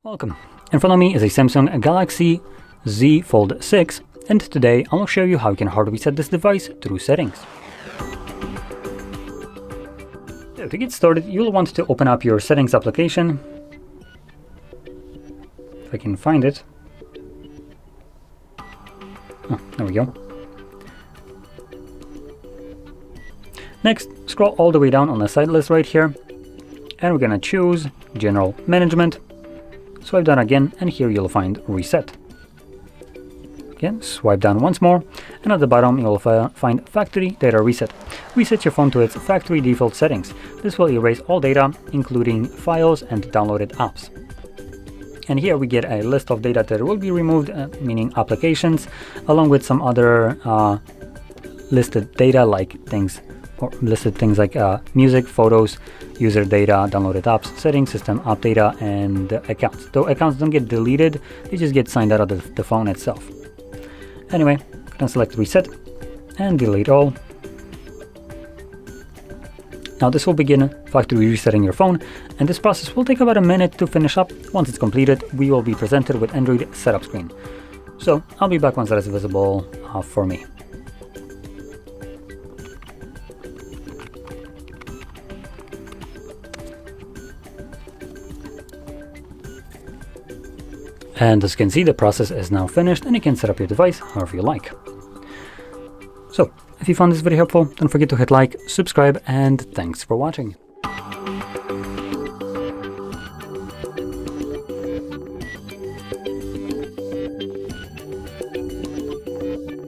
Welcome. In front of me is a Samsung Galaxy Z Fold 6, and today I'll show you how you can hard reset this device through settings. So to get started, you'll want to open up your settings application. If I can find it. Oh, there we go. Next, scroll all the way down on the side list right here, and we're gonna choose General Management. Swipe down again, and here you'll find Reset. Again, swipe down once more, and at the bottom you'll find Factory Data Reset. Reset your phone to its factory default settings. This will erase all data, including files and downloaded apps. And here we get a list of data that will be removed, meaning applications, along with some other listed data like things like music, photos, user data, downloaded apps, settings, system app data, and accounts. Though accounts don't get deleted, they just get signed out of the phone itself. Anyway, I'm gonna select Reset and delete all. Now this will begin factory resetting your phone, and this process will take about a minute to finish up. Once it's completed, we will be presented with Android setup screen. So I'll be back once that is visible for me. And as you can see, the process is now finished, and you can set up your device however you like. So, if you found this video helpful, don't forget to hit like, subscribe, and thanks for watching.